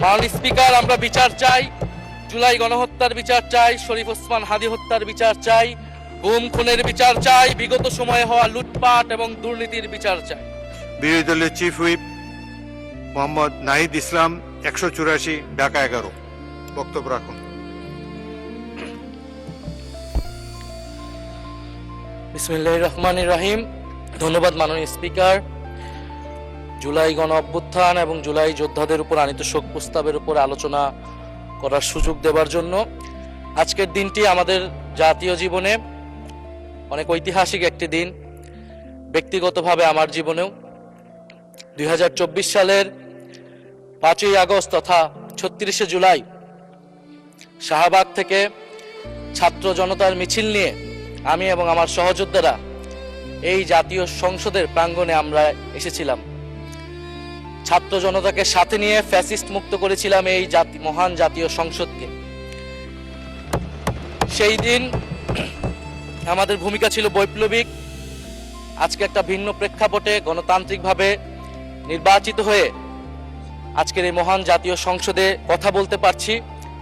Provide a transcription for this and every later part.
মাননীয় স্পিকার, আমরা বিচার চাই, জুলাই গণহত্যার বিচার চাই, শরীফ ওসমান হাদী হত্যার বিচার চাই, গুম খুনের বিচার চাই, বিগত সময়ে হওয়া লুটপাট এবং দুর্নীতির বিচার চাই। বিরোধী দলের চিফ হুইপ মোহাম্মদ নাহিদ ইসলাম, 184, ঢাকা 11, বক্তব্য রাখুন। বিসমিল্লাহির রহমানির রহিম। ধন্যবাদ মাননীয় স্পিকার। জুলাই গণ অভ্যুত্থান এবং জুলাই যোদ্ধাদের উপর আনীত শোক প্রস্তাবের উপর আলোচনা করার সুযোগ দেওয়ার জন্য। আজকের দিনটি আমাদের জাতীয় জীবনে অনেক ঐতিহাসিক একটি দিন, ব্যক্তিগতভাবে আমার জীবনেও। 2024 সালের 5ই আগস্ট তথা 36শে জুলাই শাহবাগ থেকে ছাত্র জনতার মিছিল নিয়ে আমি এবং আমার সহযোদ্ধারা এই জাতীয় সংসদের প্রাঙ্গণে আমরা এসেছিলাম। ছাত্র জনতাকে সাথে নিয়ে ফ্যাসিস্ট মুক্ত করেছিলাম এই মহান জাতীয় সংসদকে। সেই দিন আমাদের ভূমিকা ছিল বৈপ্লবিক। আজকে একটা ভিন্ন প্রেক্ষাপটে গণতান্ত্রিকভাবে নির্বাচিত হয়ে আজকের এই মহান জাতীয় সংসদে কথা বলতে পারছি,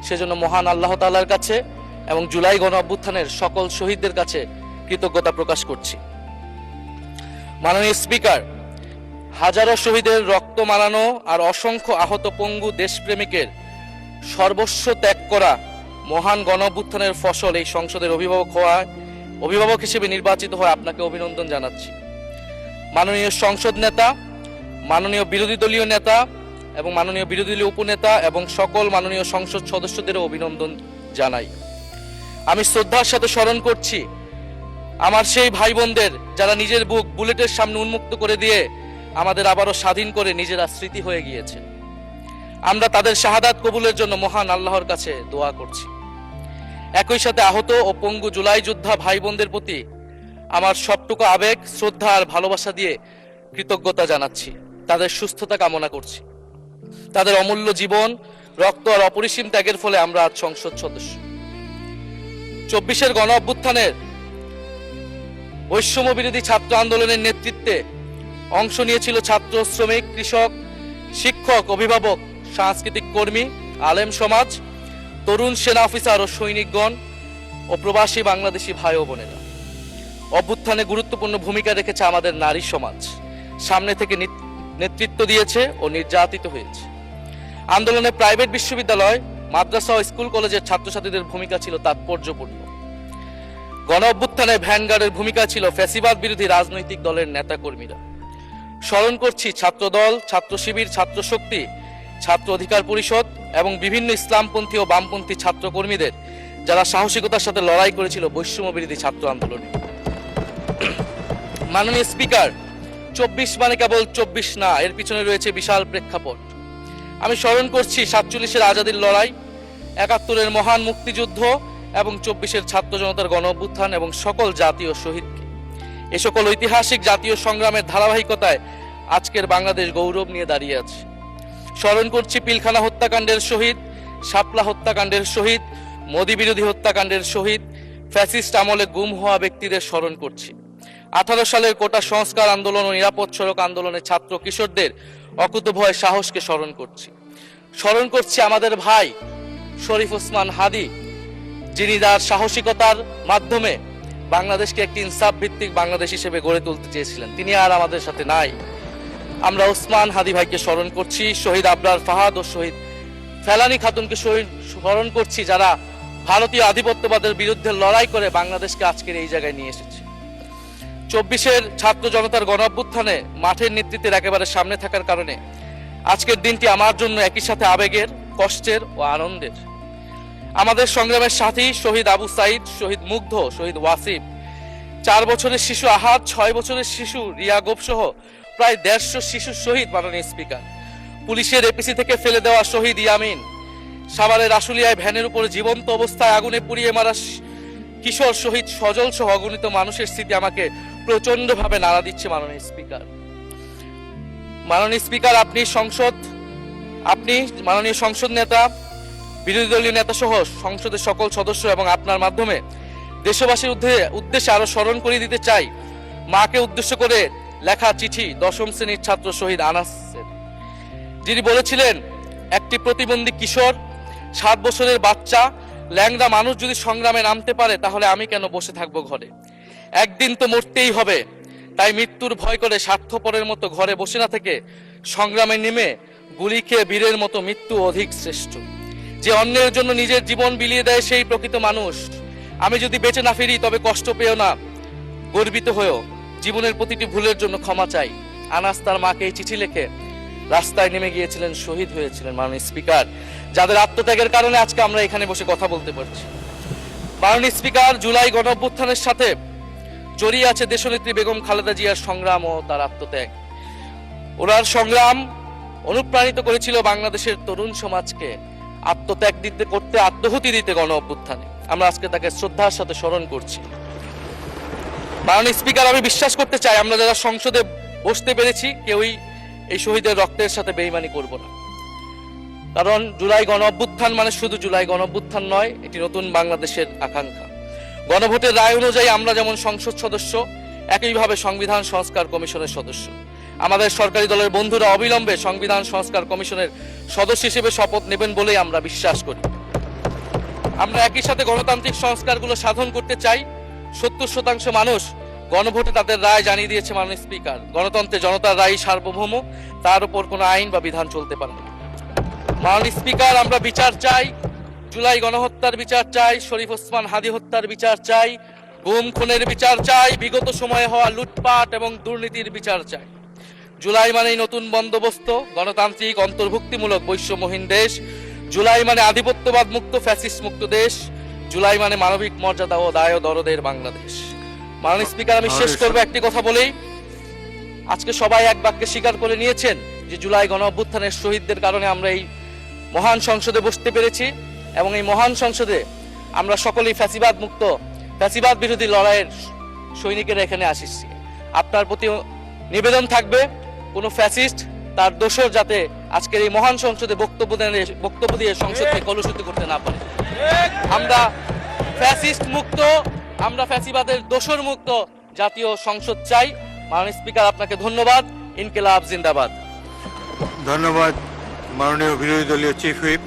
সেজন্য মহান আল্লাহ তাআলার কাছে এবং জুলাই গণ অভ্যুত্থানের সকল শহীদদের কাছে কৃতজ্ঞতা প্রকাশ করছি। মাননীয় স্পিকার, হাজারো শহীদের রক্ত মারানো আর অসংখ্য আহত পঙ্গু দেশপ্রেমিকের সর্বস্ব ত্যাগ করা মহান গণ অভ্যুত্থানের ফসল এই সংসদের অভিভাবক হিসেবে নির্বাচিত হয়ে আপনাকে অভিনন্দন জানাচ্ছি। মাননীয় সংসদ নেতা, মাননীয় বিরোধী দলীয় নেতা এবং মাননীয় বিরোধী দলীয় উপনেতা এবং সকল মাননীয় সংসদ সদস্যদেরও অভিনন্দন জানাই। আমি শ্রদ্ধার সাথে স্মরণ করছি আমার সেই ভাই বোনদের যারা নিজের বুক বুলেটের সামনে উন্মুক্ত করে দিয়ে আমাদের আবারও স্বাধীন করে নিজেরা স্মৃতি হয়ে গিয়েছে। আমরা তাদের শাহাদাত কবুলের জন্য মহান আল্লাহর কাছে দোয়া করছি। একই সাথে আহত ও পঙ্গু জুলাই যোদ্ধা ভাই বোনদের প্রতি আমার সবটুকু আবেগ, শ্রদ্ধা আর ভালোবাসা দিয়ে কৃতজ্ঞতা জানাচ্ছি। তাদের সুস্থতা কামনা করছি। তাদের অমূল্য জীবন, রক্ত আর অপরিসীম ত্যাগের ফলে আমরা আজ সংসদ সদস্য। 24-এর গণ অভ্যুত্থানের বৈষম্য বিরোধী ছাত্র আন্দোলনের নেতৃত্বে অংশ নিয়েছিল ছাত্র, শ্রমিক, কৃষক, শিক্ষক, অভিভাবক, সাংস্কৃতিক কর্মী, আলেম সমাজ, তরুণ সেনা অফিসার ও সৈনিকগণ ও প্রবাসী বাংলাদেশি ভাই ও বোনেরা। অভ্যুত্থানে গুরুত্বপূর্ণ ভূমিকা রেখেছে আমাদের নারী সমাজ, সামনে থেকে নেতৃত্ব দিয়েছে ও নির্যাতিত হয়েছে। আন্দোলনে প্রাইভেট বিশ্ববিদ্যালয়, মাদ্রাসা ও স্কুল কলেজের ছাত্রছাত্রীদের ভূমিকা ছিল তাৎপর্যপূর্ণ। গণ অভ্যুত্থানে ভ্যানগার্ডের ভূমিকা ছিল ফ্যাসিবাদ বিরোধী রাজনৈতিক দলের নেতাকর্মীরা। স্মরণ করছি ছাত্রদল, ছাত্র শিবির, ছাত্র শক্তি, ছাত্র অধিকার পরিষদ এবং বিভিন্ন ইসলামপন্থী ও বামপন্থী ছাত্র কর্মীদের যারা সাহসিকতার সাথে লড়াই করেছিল বৈষম্য বিরোধী ছাত্র আন্দোলনে। মাননীয় স্পিকার, 24 মানে কেবল 24 না, এর পিছনে রয়েছে বিশাল প্রেক্ষাপট। আমি স্মরণ করছি 47-এর আজাদীর লড়াই, 71-এর মহান মুক্তিযুদ্ধ এবং 24-এর ছাত্র জনতার গণ অভ্যুত্থান এবং সকল জাতীয় শহীদকে। এ সকল ঐতিহাসিক জাতীয় সংগ্রামের ধারাবাহিকতায় আজকের বাংলাদেশ গৌরব নিয়ে দাঁড়িয়ে আছে। স্মরণ করছি পিলখানা হত্যাকাণ্ডের শহীদ, শাপলা হত্যাকাণ্ডের শহীদ, মোদী বিরোধী হত্যাকাণ্ডের শহীদ, ফ্যাসিস্ট আমলে গুম হওয়া ব্যক্তিদের স্মরণ করছি। 18 সালের কোটা সংস্কার আন্দোলন ও নিরাপদ সড়ক আন্দোলনে ছাত্র কিশোরদের অকুতোভয় সাহসকে স্মরণ করছি। স্মরণ করছি আমাদের ভাই শরীফ ওসমান হাদী, যিনি তার সাহসিকতার মাধ্যমে বাংলাদেশকে একটি ইনসাফ ভিত্তিক বাংলাদেশ হিসেবে গড়ে তুলতে চেয়েছিলেন। তিনি আর আমাদের সাথে নাই। আমরা ওসমান হাদী ভাইকে স্মরণ করছি, শহীদ আবরার ফাহাদ ও শহীদ ফেলানী খাতুনকে স্মরণ করছি, যারা ভারতীয় আধিপত্যবাদের বিরুদ্ধে লড়াই করে বাংলাদেশকে আজকের এই জায়গায় নিয়ে এসেছে। 24-এর ছাত্র জনতার গণ অভ্যুত্থানে মাঠের নেতৃত্বের একেবারে সামনে থাকার কারণে আজকের দিনটি আমার জন্য একই সাথে আবেগের, কষ্টের ও আনন্দের। আমাদের সংগ্রামের সাথী শহীদ আবু সাইদ, শহীদ মুগ্ধ, শহীদ ওয়াসিম, 4 বছরের শিশু আহাদ, 6 বছরের শিশু রিয়া গোপ সহ প্রায় 150 শিশু শহীদ। মাননীয় স্পিকার, পুলিশের এপিসি থেকে ফেলে দেওয়া শহীদ ইয়ামিন, সাভারের আশুলিয়ায় ভ্যানের উপরে জীবন্ত অবস্থায় আগুনে পুড়িয়ে মারা কিশোর শহীদ সজল সহ অগণিত মানুষের স্মৃতি আমাকে প্রচন্ডভাবে নাড়া দিচ্ছে। মাননীয় স্পিকার, আপনি মাননীয় সংসদ নেতা, বিরোধী দলীয় নেতা সহ সংসদের সকল সদস্য এবং আপনার মাধ্যমে দেশবাসীর উদ্দেশ্যে আরো স্মরণ করিয়ে দিতে চাই মাকে উদ্দেশ্য করে লেখা চিঠি 10ম শ্রেণীর ছাত্র শহীদ আনাসের, যিনি বলেছিলেন, একটি প্রতিবন্ধী কিশোর, 7 বছরের বাচ্চা, ল্যাংড়া মানুষ যদি সংগ্রামে নামতে পারে, তাহলে আমি কেন বসে থাকবো ঘরে? একদিন তো মরতেই হবে, তাই মৃত্যুর ভয় করে স্বার্থপরের মতো ঘরে বসে না থেকে সংগ্রামে নেমে গুলি খেয়ে বীরের মতো মৃত্যু অধিক শ্রেষ্ঠ। যে অন্যের জন্য নিজের জীবন বিলিয়ে দেয় সেই প্রকৃত মানুষ। আমি যদি বেঁচে না ফিরি তবে কষ্ট পেও না, গর্বিত হয়েও জীবনের প্রতিটি ভুলের জন্য ক্ষমা চাই। আনাস তার মাকে এই চিঠি লিখে রাস্তায় নেমে গিয়েছিলেন, শহীদ হয়েছিলেন মাননীয় স্পিকার, যাদের আত্মত্যাগের কারণে আজকে আমরা এখানে বসে কথা বলতে পারছি। মাননীয় স্পিকার, জুলাই গণ অভ্যুত্থানের সাথে জড়িয়ে আছে দেশনেত্রী বেগম খালেদা জিয়ার সংগ্রাম ও তার আত্মত্যাগ। ওনার সংগ্রাম অনুপ্রাণিত করেছিল বাংলাদেশের তরুণ সমাজকে আত্মত্যাগ করতে, আত্মহুতি দিতে গণ অভ্যুত্থানে। আমরা আজকে তাকে শ্রদ্ধার সাথে স্মরণ করছি। মাননীয় স্পিকার, আমি বিশ্বাস করতে চাই আমরা যারা সংসদে বসতে পেরেছি কেউই এই শহীদের রক্তের সাথে বেইমানি করব না। কারণ জুলাই গণ অভ্যুত্থান মানে শুধু জুলাই গণ অভ্যুত্থান নয়, এটি নতুন বাংলাদেশের আকাঙ্ক্ষা। গণভোটের রায় অনুযায়ী আমরা যেমন সংসদ সদস্য, একইভাবে সংবিধান সংস্কার কমিশনের সদস্য। আমাদের সরকারি দলের বন্ধুরা অবিলম্বে সংবিধান সংস্কার কমিশনের সদস্য হিসেবে শপথ নেবেন বলেই আমরা বিশ্বাস করি। আমরা একই সাথে গণতান্ত্রিক সংস্কারগুলো সাধন করতে চাই। 70% মানুষ গণভোটে তাদের রায় জানিয়ে দিয়েছে মাননীয় স্পিকার। গণতন্ত্রে জনতার রায় সার্বভৌম, তার উপর কোনো আইন বা বিধান চলতে পারে না। মাননীয় স্পিকার, আমরা বিচার চাই, জুলাই গণহত্যার বিচার চাই, শরীফ ওসমান হাদি হত্যার বিচার চাই, গুম খুনের বিচার চাই, বিগত সময়ে হওয়া লুটপাট এবং দুর্নীতির বিচার চাই। জুলাই মানেই নতুন বন্দোবস্ত, গণতান্ত্রিক অন্তর্ভুক্তিমূলক বৈষম্যহীন দেশ। জুলাই মানে আধিপত্যবাদ মুক্ত, ফ্যাসিস্ট মুক্ত দেশ। জুলাই মানে মানবিক মর্যাদা ও দায় ও দরদের বাংলাদেশ। মাননীয় স্পিকার, আমি শেষ করবো একটি কথা বলেই। আজকে সবাই এক বাক্যে স্বীকার করে নিয়েছেন যে জুলাই গণ অভ্যুত্থানের শহীদদের কারণে আমরা এই মহান সংসদে বসতে পেরেছি, এবং এই মহান সংসদে আমরা সকলেই ফ্যাসিবাদ মুক্ত, ফ্যাসিবাদ বিরোধী লড়াইয়ের সৈনিকেরা এখানে আসিছি। আপনার প্রতি নিবেদন থাকবে, কোনো ফ্যাসিস্ট তার দোষর যাতে আজকের এই মহান সংসদে বক্তব্য দিয়ে সংসদকে কলুষিত করতে না পারে। আমরা ফ্যাসিস্ট মুক্ত, আমরা ফ্যাসিবাদের দোষর মুক্ত জাতীয় সংসদ চাই। মাননীয় স্পিকার, আপনাকে ধন্যবাদ। ইনকিলাব জিন্দাবাদ। ধন্যবাদ মাননীয় বিরোধী দলীয় চিফ হুইপ।